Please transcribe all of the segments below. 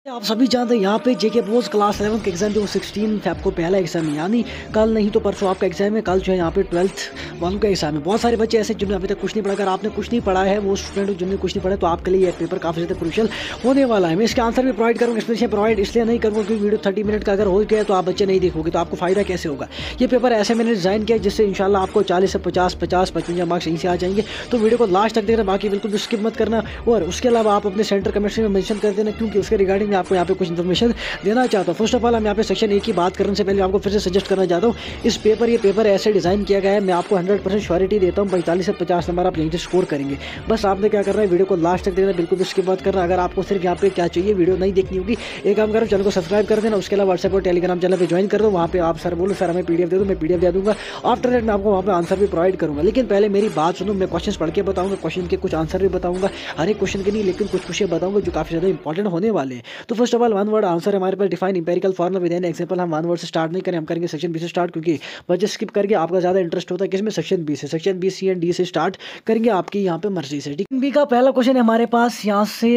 आप सभी जानते हैं यहाँ पे जेके बोस क्लास 11 का एग्जाम जो 16 फैब को पहला एग्जाम है, यानी कल नहीं तो परसों आपका एग्जाम है। कल जो है यहाँ पे 12th वालों का एग्जाम है। बहुत सारे बच्चे ऐसे जिन्होंने अभी तक कुछ नहीं पढ़ा। अगर आपने कुछ नहीं पढ़ा है, वो स्टूडेंट जिन्होंने कुछ नहीं पढ़ा, तो आपके लिए ये पेपर काफ़ी ज़्यादा क्रूशियल होने वाला है। मैं इसके आंसर भी प्रोवाइड करूँगा। एक्सप्लेनेशन प्रोवाइड इसलिए नहीं करूँगा क्योंकि वीडियो 30 मिनट का अगर हो गया तो आप बच्चे नहीं देखोगे तो आपको फायदा कैसे होगा। ये पेपर ऐसे मैंने डिज़ाइन किया जिससे इंशाल्लाह आपको 40 से 50 55 मार्क्स यहीं से आ जाएंगे। तो वीडियो को लास्ट तक देखना, बाकी बिल्कुल भी स्किप मत करना। और उसके अलावा आप अपने सेंटर कमेंट में मेंशन कर देना, क्योंकि उसके रिगार्डिंग आपको यहाँ पे कुछ इन्फॉर्मेशन देना चाहता हूँ। फर्स्ट ऑफ ऑल हम यहाँ पे सेक्शन ए की बात करने से पहले आपको फिर से सजेस्ट करना चाहता हूँ, ये पेपर ऐसे डिज़ाइन किया गया है, मैं आपको 100% श्योरिटी देता हूँ 45 से 50 नंबर आप यहीं से स्कोर करेंगे। बस आपने क्या करना है, वीडियो को लास्ट तक देखना, बिल्कुल भी स्किप मत करना। अगर आपको सिर्फ यहाँ पे क्या चाहिए, वीडियो नहीं देखनी होगी, एक काम करो, चैनल को सब्सक्राइब कर देना। उसके अलावा व्हाट्सएप और टेलीग्राम चैनल पर ज्वाइन कर दो। वहाँ पे आप सर बोलो सर हमें PDF दे दो, मैं PDF दे दूँगा। आफ्टर दैट मैं आपको वहाँ पे आंसर भी प्रोवाइड करूँगा। लेकिन पहले मेरी बात सुनो, मैं क्वेश्चन पढ़ के बताऊँगा, क्वेश्चन के कुछ आंसर भी बताऊँगा। हर एक क्वेश्चन के नहीं, लेकिन कुछ बताऊँगा जो काफ़ी ज़्यादा इंपॉर्टेंट होने वाले हैं। तो first of all one word answer हमारे पास define empirical formula with an example. हम वन वर्ड से स्टार्ट नहीं करें, हम करेंगे सेक्शन बी से स्टार्ट, क्योंकि बच्चे स्किप करके आपका ज़्यादा इंटरेस्ट होता है किसमें, सेक्शन बी से। Section B C and D से स्टार्ट करेंगे आपकी यहाँ पे मर्जी से। बी का पहला क्वेश्चन है हमारे पास यहाँ से,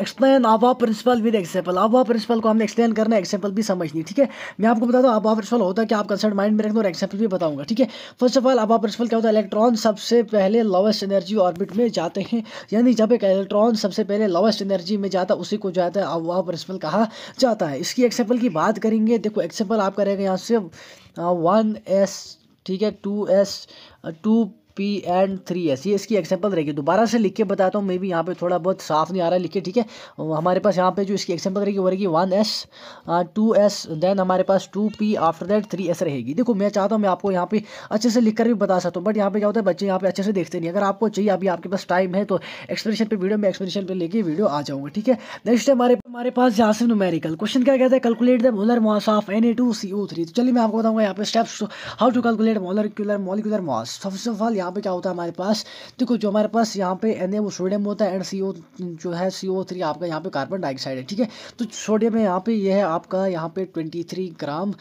explain above principle with example. Above principle को हमने एक्सप्लेन करना है, एग्जांपल भी समझनी। ठीक है, मैं आपको बताता हूँ अबव प्रिंसिपल होता है कि आप कंसेप्ट माइंड में रखना और एग्जांपल भी बताऊंगा। ठीक है, first of all above principle क्या होता है, इलेक्ट्रॉन सबसे पहले लोवेस्ट एनर्जी ऑर्बिट में जाते हैं, यानी जब एक इलेक्ट्रॉन सबसे पहले लोवेस्ट एनर्जी में जाता है उसी को जाता है अबव प्रिंसिपल कहा जाता है। इसकी एग्जांपल की बात करेंगे, देखो एग्जांपल आप करेंगे यहाँ से 1s, ठीक है, 2s, 2p एंड 3s, ये इसकी एग्जांपल रहेगी। दोबारा से लिख के बताता हूँ, मे भी यहाँ पे थोड़ा बहुत साफ नहीं आ रहा है, लिख के। ठीक है, हमारे पास यहाँ पे जो इसकी एग्जांपल रहेगी वो रहेगी 1s, 2s, देन हमारे पास 2p, आफ्टर दैट 3s रहेगी। देखो मैं चाहता हूँ मैं आपको यहाँ पे अच्छे से लिख कर भी बता सकता हूँ, बट यहाँ पे क्या होता है बच्चे यहाँ पे अच्छे से देखते नहीं। अगर आपको चाहिए, अभी आपके पास टाइम है तो एक्सप्लेनेशन पे वीडियो में एक्सप्लेनेशन पे लेके वीडियो आ जाऊँगा। ठीक है, नेक्स्ट हमारे पास यहाँ से न्यूमेरिकल क्वेश्चन क्या कहता है, calculate the molar mass of Na2CO3। तो चलिए मैं आपको बताऊँगा यहाँ पे steps how to calculate molecular mass. First of all यहाँ पे क्या होता है हमारे पास, देखो जो हमारे पास यहाँ पे Na वो सोडियम होता है, एंड CO जो है CO3 आपका यहाँ पे कार्बन डाइऑक्साइड है। ठीक है, तो सोडियम है यहाँ पे, ये है आपका यहाँ पे 23 ग्राम,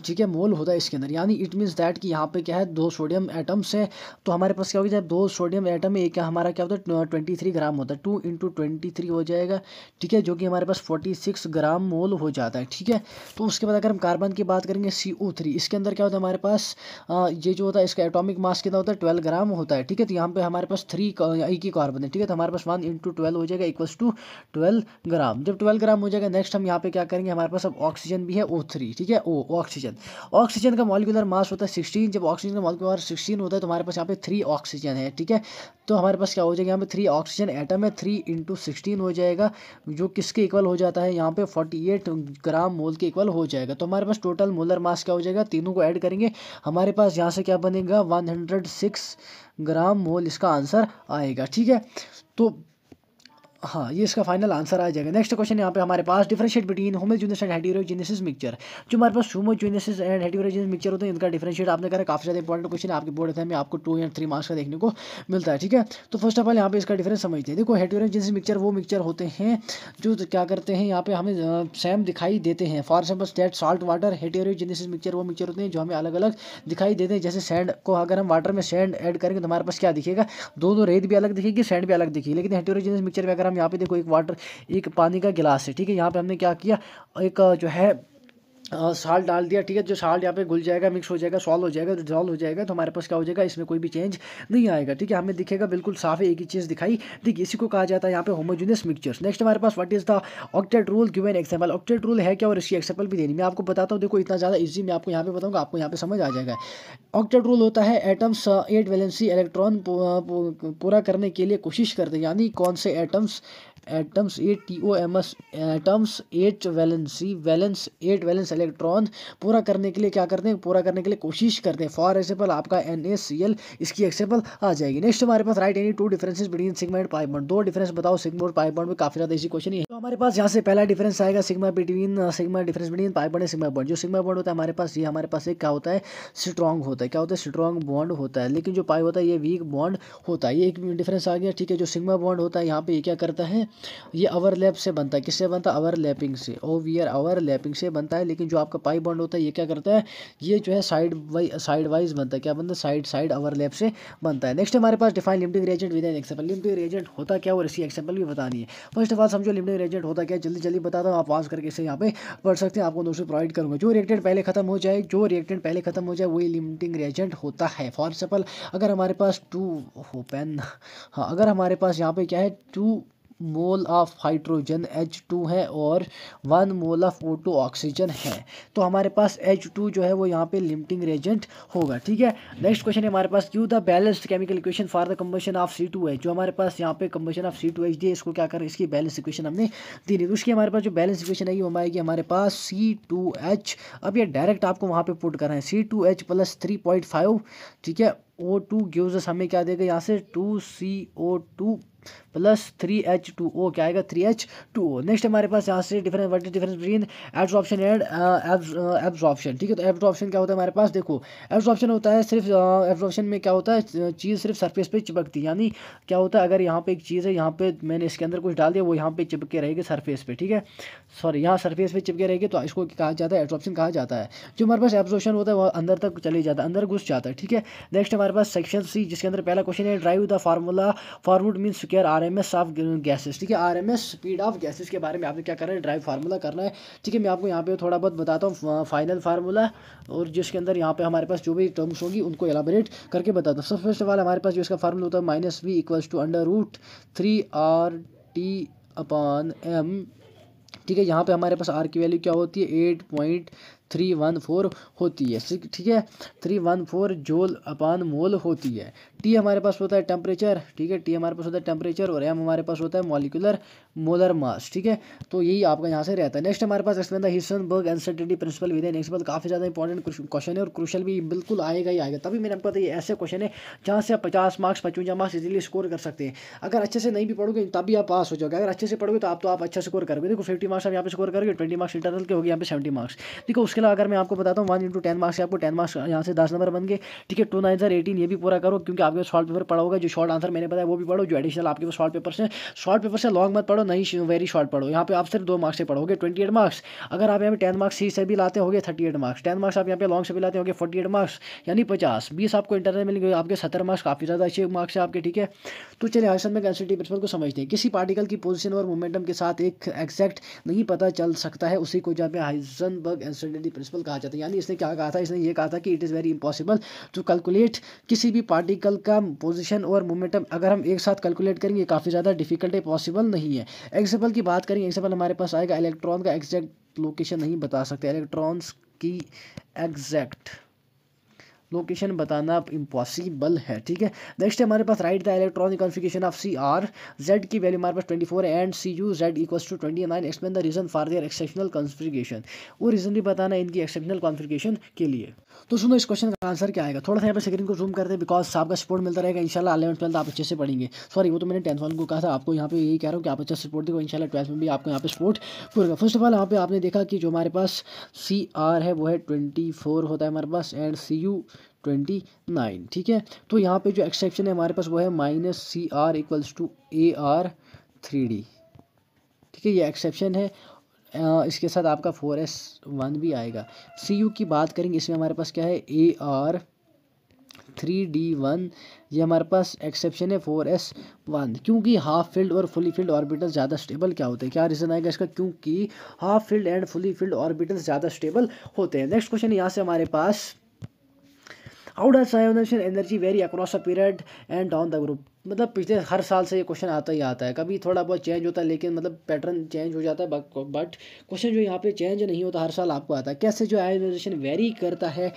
ठीक है, मोल होता है इसके अंदर। यानी इट मीन्स दैट कि यहाँ पे क्या है, 2 सोडियम एटम्स है, तो हमारे पास क्या हो जाए, 2 सोडियम एटम में एक हमारा क्या होता है 23 ग्राम होता है, 2 × 23 हो जाएगा। ठीक है, जो कि हमारे पास 46 ग्राम मोल हो जाता है। ठीक है, तो उसके बाद अगर हम कार्बन की बात करेंगे CO3, इसके अंदर क्या होता है हमारे पास, ये जो होता है इसका एटॉमिक मास कितना होता है, 12 ग्राम होता है। ठीक है, तो यहाँ पे हमारे पास 3 एक ही कार्बन है। ठीक है, तो हमारे पास 1 × 12 हो जाएगा इक्वल्स टू 12 ग्राम। जब 12 ग्राम हो जाएगा, नेक्स्ट हम यहाँ पे क्या करेंगे, हमारे पास अब ऑक्सीजन भी है O3। ठीक है, ऑक्सीजन का मॉलिक्यूलर मास होता है 16। जब ऑक्सीजन का मॉलिक्यूलर मास 16 होता है तो हमारे पास यहाँ पे 3 ऑक्सीजन है। ठीक है, तो हमारे पास क्या हो जाएगा, यहाँ पे 3 ऑक्सीजन एटम है, 3 × 16 हो जाएगा, जो किसके इक्वल हो जाता है यहाँ पे 48 ग्राम मोल के इक्वल हो जाएगा। तो हमारे पास टोटल मोलर मास क्या हो जाएगा, तीनों को ऐड करेंगे, हमारे पास यहाँ से क्या बनेगा 106 ग्राम मोल, इसका आंसर आएगा। ठीक है, तो हाँ ये इसका फाइनल आंसर आ जाएगा। नेक्स्ट क्वेश्चन यहाँ पे हमारे पास differentiate between homogeneous and heterogeneous mixture. जो हमारे पास होमोजेनियस एंड हेटेरोजेनेसिस मिक्सचर होते हैं, इनका डिफरेंशिएट आपने करा, काफी ज़्यादा इंपॉर्टेंट क्वेश्चन है आपके बोर्ड एग्जाम में, आपको 2 या 3 मार्क्स का देखने को मिलता है। ठीक है, तो फर्स्ट ऑफ ऑल यहाँ पे इसका डिफरेंस समझते हैं। देखो हेटेरोजेनेसिस मिक्सचर वो मिक्सचर होते हैं जो क्या करते हैं, यहाँ पे हमें सेम दिखाई देते हैं। For example that salt water. Heterogeneous mixture वो मिक्सचर होते हैं जो हमें अलग अलग दिखाई देते हैं। जैसे सैंड को अगर हम वाटर में सैंड ऐड करेंगे तो हमारे पास क्या दिखेगा, दोनों रेत भी अलग दिखेगी, सैंड भी अलग दिखेगी। लेकिन हेटेरोजेनेसिस मिक्सचर में अगर हम यहाँ पे देखो, एक पानी का गिलास है। ठीक है, यहाँ पे हमने क्या किया, एक जो है साल्ट डाल दिया। ठीक है, जो साल्ट यहाँ पे घुल जाएगा, मिक्स हो जाएगा, सॉल्व हो जाएगा, डिजॉल्व हो जाएगा, तो हमारे पास क्या हो जाएगा, इसमें कोई भी चेंज नहीं आएगा। ठीक है, हमें दिखेगा बिल्कुल साफ है, एक ही चीज़ दिखाई देगी। इसी को कहा जाता है यहाँ पे होमोजेनियस मिक्सचर्स। नेक्स्ट हमारे पास what is the octet rule, given example. Octet rule है क्या और इसकी एग्जांपल भी देनी, मैं आपको बताता हूँ। देखो इतना ज़्यादा इजी मैं आपको यहाँ पे बताऊँगा, आपको यहाँ पे समझ आ जाएगा। ऑक्टेट रूल होता है एटम्स 8 वैलेंसी इलेक्ट्रॉन पूरा करने के लिए कोशिश करते हैं। यानी कौन से एटम्स 8 एटम्स 8 वैलेंस इलेक्ट्रॉन पूरा करने के लिए क्या करते हैं, पूरा करने के लिए कोशिश करते हैं। फॉर एग्जाम्पल आपका NaCl, इसकी एग्जाम्पल आ जाएगी। नेक्स्ट हमारे पास write any 2 differences between sigma and pi bond. 2 difference बताओ सिग्मा और पाई बॉन्ड में, काफी ज्यादा इजी क्वेश्चन है। तो हमारे पास यहाँ से पहला डिफरेंस आएगा sigma difference between pi bond and sigma bond. जो सिग्मा बॉन्ड होता है हमारे पास, ये हमारे पास एक क्या होता है, स्ट्रॉन्ग होता है। क्या होता है, स्ट्रॉन्ग बॉन्ड होता है। लेकिन जो पाई होता है ये वीक बॉन्ड होता है। ये एक डिफरेंस आ गया। ठीक है, जो सिग्मा बॉन्ड होता है यहाँ पे ये क्या करता है, ये ओवरलैप से बनता है, किससे बनता है, ओवरलैपिंग से, ओवरलैपिंग से बनता है। लेकिन जो आपका पाई बॉन्ड होता है ये क्या करता है, ये जो है साइड वाइज बनता है, क्या बनता है, साइड ओवरलैप से बनता है। नेक्स्ट हमारे पास define limiting reagent with an example. Limiting reagent होता क्या और इसकी एग्जांपल भी बतानी है। फर्स्ट ऑफ ऑल समझो लिमिटिंग रिएजेंट होता क्या, जल्दी जल्दी बताता हूँ, आप पास करके इसे यहाँ पे पढ़ सकते हैं, आपको नोट्स प्रोवाइड करूँगा। जो रिएक्टेंट पहले खत्म हो जाए वही लिमिटिंग रिएजेंट होता है। फॉर एग्जाम्पल अगर हमारे पास अगर हमारे पास यहाँ पे क्या है, 2 मोल ऑफ हाइड्रोजन H2 है और 1 मोल ऑफ O2 ऑक्सीजन है, तो हमारे पास H2 जो है वो यहाँ पे लिमिटिंग रिएजेंट होगा। ठीक है, नेक्स्ट क्वेश्चन है हमारे पास, give the balanced chemical equation for the combustion of C2H। जो हमारे पास यहाँ पे कंबशन ऑफ C2H दी है, इसको क्या करें, इसकी बैलेंस इक्वेशन हमने दी नहीं, तो उसकी हमारे पास जो बैलेंस इक्वेशन है वो आएगी हमारे पास C2H। अब ये डायरेक्ट आपको वहाँ पे पुट करना है, C2H प्लस 3.5, ठीक है, O2 गिव्स अस, हमें क्या देगा यहाँ से 2CO2 प्लस 3H2O, क्या आएगा 3H2O। नेक्स्ट हमारे पास यहाँ से difference, what is difference between absorption and absorption. ठीक है, तो एब्जॉर्प्शन क्या होता है हमारे पास, देखो एब्जॉर्प्शन होता है सिर्फ, एब्जॉर्प्शन में क्या होता है, चीज़ सिर्फ सरफेस पे चिपकती है, यानी क्या होता है, अगर यहाँ पे एक चीज़ है, यहाँ पे मैंने इसके अंदर कुछ डाल दिया, वो यहाँ पे चिपके रहेगी सरफेस पे, ठीक है, सॉरी यहाँ सरफेस पे चिपके रहेगी, तो इसको कहा जाता है एब्जॉर्प्शन कहा जाता है। जो हमारे पास एब्जॉर्प्शन होता है वो अंदर तक चले जाता है, अंदर घुस जाता है। ठीक है, नेक्स्ट हमारे पास सेक्शन सी, जिसके अंदर पहला क्वेश्चन है, drive the formula forward mean square RMS of gases. ठीक है, RMS स्पीड ऑफ गैसेस के बारे में आपने क्या करना है, ड्राइव फार्मूला करना है। ठीक है, मैं आपको यहाँ पे थोड़ा बहुत बताता हूँ फाइनल फार्मूला, और जिसके अंदर यहाँ पे हमारे पास जो भी टर्म्स होगी उनको एलाबोरेट करके बताता हूँ। फर्स्ट ऑफ ऑल हमारे पास जो इसका फार्मूला होता है -V = √3RT/m। ठीक है, यहाँ पे हमारे पास R की वैल्यू क्या होती है, 8.314 होती है। ठीक है, 314 जूल/मोल होती है। T हमारे पास होता है टेम्परेचर। ठीक है, T हमारे पास होता है टेम्परेचर, और M हमारे पास होता है मॉलिक्यूलर मोलर मास। ठीक है, तो यही आपका यहाँ से रहता है। नेक्स्ट हमारे पास explain the Heisenberg uncertainty principle with an example. काफ़ी ज़्यादा इंपॉर्टेंट क्वेश्चन है और क्रूशियल भी बिल्कुल आएगा ही आएगा। तभी मैंने आपको बताया, ये ऐसे क्वेश्चन है जहाँ से आप 50 मार्क्स 55 मार्क्स इजीली स्कोर कर सकते हैं। अगर अच्छे से नहीं भी पढ़ोगे तभी आप पास हो जाओगे, अगर अच्छे से पढ़ोगे तो आप अच्छा स्कोर करोगे। देखो 50 मार्क्स आप यहाँ पे स्कोर करोगे, 20 मार्क्स इंटरनल के हो गए, यहाँ पे 70 मार्क्स। ठीक है, उसके अलावा अगर मैं आपको बताता हूँ 1 × 10 मार्क्स से आपको 10 मार्क्स यहाँ से 10 नंबर बन गए। ठीक है, 2 9 18, ये भी पूरा करो, क्योंकि आपके शॉर्ट पेपर पढ़ा होगा। जो शॉर्ट आंसर मैंने बताया वो भी पढ़ो, जो एडिशनल आपके पास शॉर्ट पेपर से लॉन्ग मत पढ़ो, नहीं वेरी शॉर्ट पढ़ो। यहाँ पे आप सिर्फ 2 मार्क्स से पढ़ोगे, 28 मार्क्स। अगर आप यहाँ पे 10 मार्क्स सी से भी लाते होगे 38 मार्क्स, 10 मार्क्स आप यहाँ पे लॉन्ग से भी लाते होगे 48 मार्क्स, यानी 50। 20 आपको इंटरनल मिलेंगे, आपके 70 मार्क्स, काफ़ी ज़्यादा अच्छे मार्क्स है आपके। ठीक है, तो चलिए हाइजेनबर्ग अनसर्टेनिटी प्रिंसिपल को समझते हैं। किसी पार्टिकल की पोजीशन और मोमेंटम के साथ एक एग्जैक्ट नहीं पता चल सकता है, उसी को जहाँ पे हाइजेनबर्ग अनसर्टेनिटी प्रिंसिपल कहा जाता है। यानी इसने क्या कहा था, इसने ये कहा था कि it is very impossible to calculate किसी भी पार्टिकल का पोजीशन और मोमेंटम अगर हम एक साथ कैलकुलेट करेंगे, काफ़ी ज़्यादा डिफिकल्ट है, पॉसिबल नहीं है। एग्जाम्पल की बात करेंगे, एग्जाम्पल हमारे पास आएगा, इलेक्ट्रॉन का एग्जैक्ट लोकेशन नहीं बता सकते, इलेक्ट्रॉन्स की एग्जैक्ट लोकेशन बताना इम्पॉसिबल है। ठीक है, नेक्स्ट हमारे पास write the electronic configuration of CR, Z की वैल्यू हमारे पास 24 and CU Z = 29। Explain the reason for their exceptional configuration, वो रीजन भी बताना है इनकी एक्सेप्शनल कॉन्फ़िगरेशन के लिए। तो सुनो इस क्वेश्चन का आंसर क्या आएगा, थोड़ा सा यहाँ पे स्क्रीन को जूम करते हैं, बिकॉज आपका सपोर्ट मिलता रहेगा इंशाल्लाह। 11th 12th आप अच्छे से पढ़ेंगे, सॉरी वो तो मैंने 10th वालों को कहा था, आपको यहाँ पे यही कह रहा हूँ कि आप अच्छा सपोर्ट देखो, इंशाल्लाह 12th में भी आपको यहाँ पे सपोर्ट पूरा। फर्स्ट ऑफ ऑल यहाँ पे आपने देखा कि जो हमारे पास CR है वो है 24 होता है हमारे पास, एंड CU 29। ठीक है, तो यहाँ पे जो एक्सेप्शन है हमारे पास वो है -CR = AR3D। ठीक है, ये एक्सेप्शन है, इसके साथ आपका 4S1 भी आएगा। CU की बात करेंगे, इसमें हमारे पास क्या है, AR3D1, ये हमारे पास एक्सेप्शन है 4S1, क्योंकि हाफ फील्ड और फुली फील्ड ऑर्बिटल ज़्यादा स्टेबल क्या होते हैं, क्या रीज़न आएगा इसका, क्योंकि half filled and fully filled orbital ज़्यादा स्टेबल होते हैं। नेक्स्ट क्वेश्चन यहाँ से हमारे पास, how does ionization energy vary across a period and down the group. मतलब पिछले हर साल से ये क्वेश्चन आता ही आता है, कभी थोड़ा बहुत चेंज होता है, लेकिन मतलब पैटर्न चेंज हो जाता है, बट क्वेश्चन जो यहाँ पे चेंज नहीं होता, हर साल आपको आता है। कैसे जो आयोनाइजेशन वेरी करता है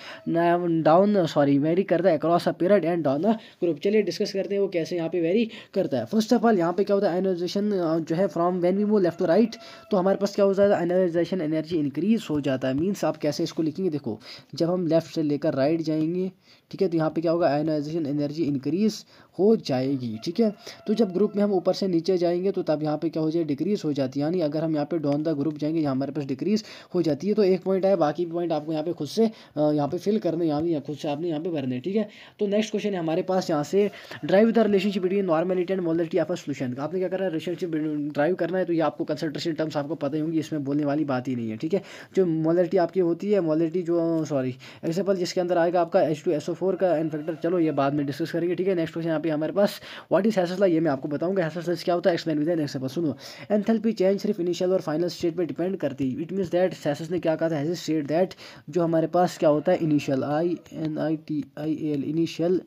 वेरी करता है across a period and down the group. चलिए डिस्कस करते हैं वो कैसे यहाँ पे वेरी करता है। फर्स्ट ऑफ ऑल यहाँ पे क्या होता है, आयोनाइजेशन जो है from when we move left to right, तो हमारे पास क्या हो जाता है, आयोनाइजेशन एनर्जी इंक्रीज हो जाता है। मीन्स आप कैसे इसको लिखेंगे, देखो जब हम लेफ्ट से लेकर राइट जाएंगे, ठीक है, तो यहाँ पे क्या होगा, आयोनाइजेशन एनर्जी इंक्रीज हो जाएगी। जाएगी, ठीक है। तो जब ग्रुप में हम ऊपर से नीचे जाएंगे तो तब यहाँ पे क्या हो जाए, डिक्रीज हो जाती है। यानी अगर हम यहाँ पे डाउन द ग्रुप जाएंगे, यहाँ हमारे पास डिक्रीज हो जाती है। तो एक पॉइंट है, बाकी पॉइंट आपको यहाँ पे खुद से यहाँ पे फिल करने, यहाँ खुद से आपने यहाँ पे भरने, ठीक है। तो नेक्स्ट क्वेश्चन है हमारे पास यहाँ से, drive the relationship between normality and molarity of a solution. आपने क्या करना है, रिलेशनशिप ड्राइव करना है। तो ये आपको कंसंट्रेशन टर्म्स आपको पता ही होंगी, इसमें बोलने वाली बात ही नहीं है, ठीक है। जो मोलरिटी आपकी होती है, मोलरिटी जो सॉरी एग्जाम्पल जिसके अंदर आएगा आपका H2SO4 का एन फैक्टर, चलो ये बाद में डिस्कस करेंगे, ठीक है। नेक्स्ट क्वेश्चन यहाँ पे हमारे पास, व्हाट इज हैशेस लॉ, ये मैं आपको बताऊंगा हैशेस लॉ क्या होता है, एक्सप्लेन विद एन एग्जांपल। सुनो, एंथैल्पी चेंज सिर्फ इनिशियल और फाइनल स्टेट पे डिपेंड करती है। इट मींस दैट हैशेस ने क्या कहा था, हैशेस स्टेट दैट जो हमारे पास क्या होता है, इनिशियल INITIAL इनिशियल,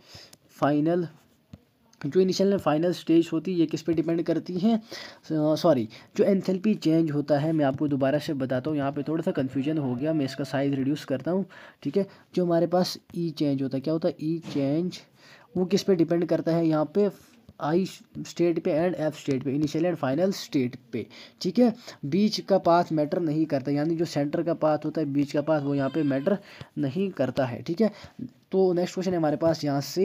फाइनल, जो इनिशियल एंड फाइनल स्टेज होती है ये किस पे डिपेंड करती हैं, सॉरी जो एंथैल्पी चेंज होता है, मैं आपको दोबारा से बताता हूँ, यहाँ पे थोड़ा सा कन्फ्यूजन हो गया, मैं इसका साइज रिड्यूस करता हूँ, ठीक है। जो हमारे पास ई चेंज होता है, क्या होता है ई चेंज, वो किस पे डिपेंड करता है, यहाँ पे आई स्टेट पे एंड एफ स्टेट पे, इनिशियल एंड फाइनल स्टेट पे, ठीक है। बीच का पाथ मैटर नहीं करता, यानी जो सेंटर का पाथ होता है, बीच का पाथ, वो यहाँ पे मैटर नहीं करता है, ठीक है। तो नेक्स्ट क्वेश्चन है हमारे पास यहाँ से,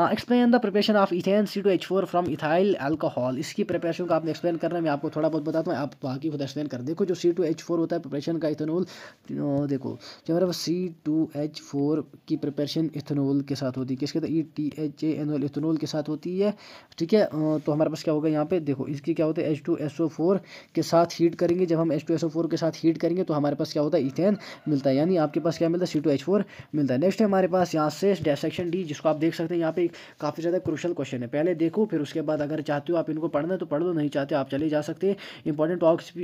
explain the preparation of ethane C2H4 from ethyl alcohol. इसकी प्रिपरेशन को आपने एक्सप्लेन करना है, मैं आपको थोड़ा बहुत बताता हूँ, आप बाकी खुद एक्सप्लेन कर। देखो जो C2H4 होता है प्रिपरेशन का इथेनॉल, देखो जो हमारे पास C2H4 की प्रिपरेशन इथेनॉल के साथ होती है, किसके साथ, ETHA इथेनॉल के साथ होती है, ठीक है। तो हमारे पास क्या होगा यहाँ पे, देखो इसकी क्या होता है, H2SO4 के साथ हीट करेंगे, जब हम H2SO4 के साथ हीट करेंगे तो हमारे पास क्या होता है, इथेन मिलता है, यानी आपके पास क्या मिलता है, C2H4 मिलता है। नेक्स्ट है हमारे पास यहाँ से सेक्शन डी, जिसको आप देख सकते हैं, यहाँ पे काफ़ी ज़्यादा क्रूशल क्वेश्चन है, पहले देखो फिर उसके बाद अगर चाहते हो आप इनको पढ़ना तो पढ़ लो, नहीं चाहते आप चले जा सकते हैं। इंपॉर्टेंट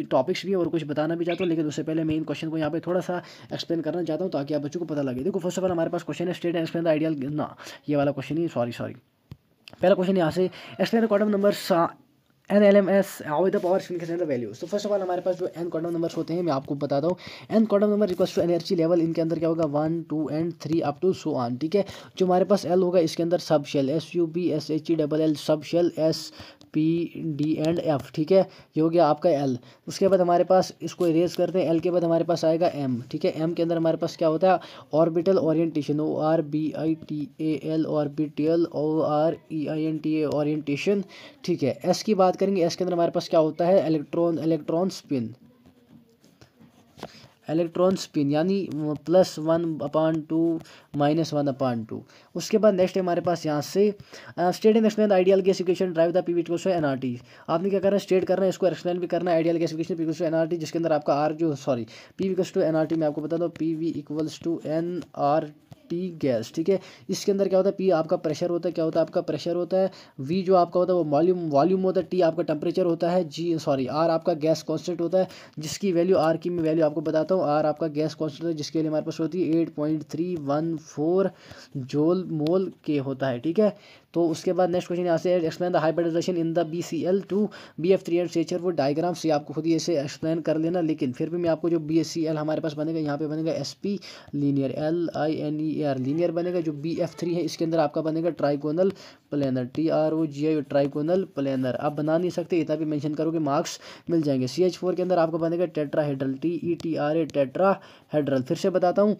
टॉपिक्स भी और कुछ बताना भी चाहता हूँ, लेकिन उससे पहले मैं इन क्वेश्चन को यहाँ पे थोड़ा सा एक्सप्लेन करना चाहता हूँ ताकि आप बच्चों को पता लगे। देखो फर्स्ट ऑफ ऑल हमारे पास क्वेश्चन है, state and explain the ideal, ना ये वाला क्वेश्चन ही, सॉरी पहला क्वेश्चन यहाँ से, explain the quantum numbers NLMS how the power significance the values. तो फर्स्ट ऑफ ऑल हमारे पास जो n क्वांटम नंबर्स होते हैं, मैं आपको बताता हूँ। n quantum number equals to energy level, इनके अंदर क्या होगा, 1 2 and 3 up to so on, ठीक है। जो हमारे पास l होगा, इसके अंदर subshell SUBSHELL subshell SPD and F, ठीक है। ये हो गया आपका L। उसके बाद हमारे पास इसको इरेज करते हैं, L के बाद हमारे पास आएगा M, ठीक है। M के अंदर हमारे पास क्या होता है, orbital orientation, ORBITAL orbital, OREINTA orientation, ठीक है। S की बात करेंगे, S के अंदर हमारे पास क्या होता है, इलेक्ट्रॉन स्पिन यानी +1/2 -1/2। उसके बाद नेक्स्ट है हमारे पास यहाँ से, state and explain the ideal gas equation drive the PV equals to NRT। आपने क्या करना है, स्टेट करना है, इसको एक्सप्लेन भी करना है, ideal gas equation equals to NRT, जिसके अंदर आपका PV इक्वल्स टू NRT, मैं आपको बता दूँ PV equals to NRT gas, ठीक है। इसके अंदर क्या होता है, P आपका प्रेशर होता है, क्या होता है आपका प्रेशर होता है, V जो आपका होता है वो वॉल्यूम होता है, T आपका टेम्परेचर होता है, R आपका गैस कांस्टेंट होता है, जिसकी वैल्यू R की मैं वैल्यू आपको बताता हूँ, R आपका गैस कांस्टेंट होता है, जिसके लिए हमारे पास होती है 8.314 जूल मोल के होता है, ठीक है। तो उसके बाद नेक्स्ट क्वेश्चन यहाँ से, explain the hybridization in the BCl two BF3 and सेचर, वो डायग्राम से आपको खुद ही ऐसे एक्सप्लेन कर लेना, लेकिन फिर भी मैं आपको जो BCl हमारे पास बनेगा, यहाँ पे बनेगा SP लीनियर, LINER लीनियर बनेगा। जो BF3 है इसके अंदर आपका बनेगा trigonal planar, TROGI trigonal planar. आप बना नहीं सकते, इतना भी मेंशन करोगे मार्क्स मिल जाएंगे। CH4 के अंदर आपका बनेगा टेट्राहेड्रल, TETRA टेट्राहेड्रल। फिर से बताता हूँ,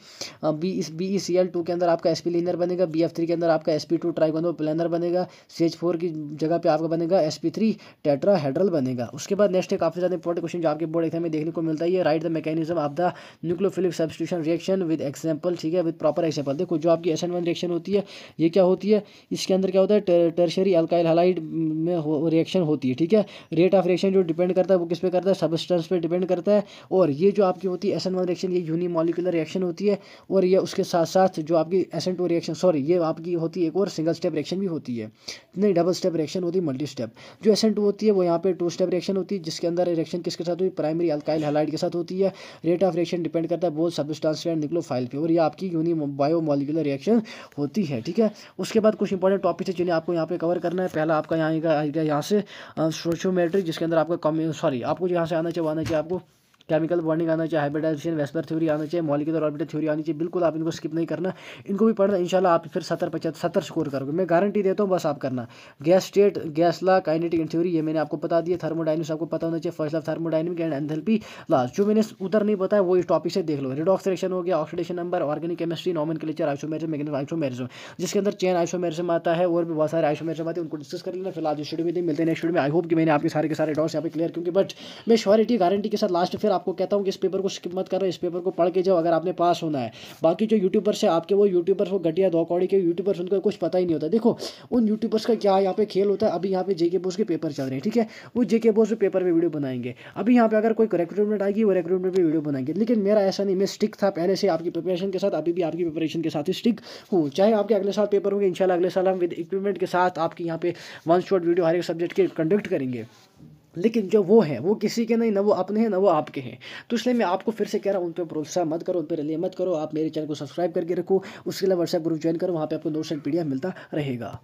BeCl2 के अंदर आपका SP लीनियर बनेगा, BF3 के अंदर आपका SP2 ट्राइगोनल प्लेनर बनेगा, CH4 की जगह पे आपका बनेगा SP3 टेट्राहेड्रल बनेगा। उसके बाद नेक्स्ट है काफ़ी ज़्यादा इंपॉर्टेंट क्वेश्चन जो आपके बोर्ड एग्जाम में देखने को मिलता है, right the mechanism of the nucleophilic substitution reaction with example, ठीक है, विद प्रॉपर एग्जांपल। देखो जो आपकी SN1 रिएक्शन होती है, ये क्या होती है, इसके अंदर क्या होता है, टर्शियरी अल्काइल हैलाइड में रिएक्शन होती है, ठीक है। रेट ऑफ रिएक्शन जो डिपेंड करता है वो किस पे करता है, सबस्टेंस पे डिपेंड करता है। और ये जो आपकी होती है SN1 रिएक्शन, ये यूनिमॉलिक्यूलर रिएक्शन होती है, और ये उसके साथ साथ जो आपकी SN2 रिएक्शन, सॉरी ये आपकी होती है एक और सिंगल स्टेप रिएक्शन भी होती है, नहीं डबल स्टेप रिएक्शन होती है, मल्टी स्टेप। जो SN2 होती है वो यहाँ पे 2 स्टेप रिएक्शन होती है, जिसके अंदर रिएक्शन किसके साथ होती है, प्राइमरी अल्काइल हैलाइड के साथ होती है। रेट ऑफ रिएक्शन डिपेंड करता है बोथ सबस्टेंस एंड न्यूक्लियोफाइल पे, और ये आपकी बायोमॉलिक्यूलर रिएक्शन होती है, ठीक है। उसके बाद कुछ इंपॉर्टेंट टॉपिक है जिन्हें आपको यहाँ पे कवर करना है। पहला आपका यहाँ से स्टोइचियोमेट्री, जिसके अंदर आपका आपको यहाँ से आना चाहिए आपको केमिकल बॉन्डिंग आना चाहिए, हाइब्रिडाइजेशन, वेस्पर थ्योरी आना चाहिए, मॉलिक्यूलर ऑर्बिटल थ्योरी आनी चाहिए। बिल्कुल आप इनको स्किप नहीं करना, इनको भी पढ़ना। इंशाल्लाह आप फिर 70 स्कोर करोगे, मैं गारंटी देता हूँ। बस आप करना gas state, gas law, kinetic theory, ये मैंने आपको बता दिया। थर्मोडायनेमिक्स आपको पता होना चाहिए, first of thermodynamic and enthalpy laws, जो मैंने उधर नहीं बताया वो इस टॉपिक से देख लो। रिडॉक्स रिएक्शन हो गया, oxidation number, organic chemistry, nomenclature, isomerism, magnetism, isomerism, जिसके अंदर चेन आइसोमेरिज्म आता है और भी बहुत सारे आइसोमेरिज्म आते हैं, उनको डिस्कस कर लेना। फिलहाल इस वीडियो में मिलते हैं नेक्स्ट वीडियो में। आई होप कि मैंने आपके सारे के सारे डाउट्स यहाँ पे क्लियर, क्योंकि बट मैं श्योरिटी गारंटी के साथ लास्ट फिर आपको कहता हूँ कि इस पेपर को स्किप मत करो, इस पेपर को पढ़ के जाओ अगर आपने पास होना है। बाकी जो यूट्यूबर्स है आपके, वो यूट्यूबर्स, वो घटिया दो कौड़ी के यूट्यूबर्स, उनको कुछ पता ही नहीं होता। देखो उन यूट्यूबर्स का क्या यहाँ पे खेल होता है। अभी यहाँ पे जेके बोस के पेपर चल रहे हैं, ठीक है, वो जेके बोस पे पेपर में वीडियो बनाएंगे। अभी यहाँ पे अगर कोई रिक्रूटमेंट आएगी, वो रिक्रूटमेंट पे वीडियो बनाएंगे। लेकिन मेरा ऐसा नहीं, मैं स्टिक था पहले से आपकी प्रिपरेशन के साथ, अभी भी आपकी प्रिपरेशन के साथ ही स्टिक हूँ। चाहे आपके अगले साल पेपर होंगे, इंशाल्लाह अगले साल हम विद इक्विपमेंट के साथ आपकी यहाँ पे वन शॉट वीडियो हर एक सब्जेक्ट के कंडक्ट करेंगे। लेकिन जो वो है वो किसी के नहीं, ना वो अपने हैं ना वो आपके हैं। तो इसलिए मैं आपको फिर से कह रहा हूँ, उन पर भरोसा मत करो, उन पर रिले मत करो। आप मेरे चैनल को सब्सक्राइब करके रखो, उसके लिए व्हाट्सएप ग्रुप ज्वाइन करो, वहाँ पे आपको नोट्स एंड PDF मिलता रहेगा।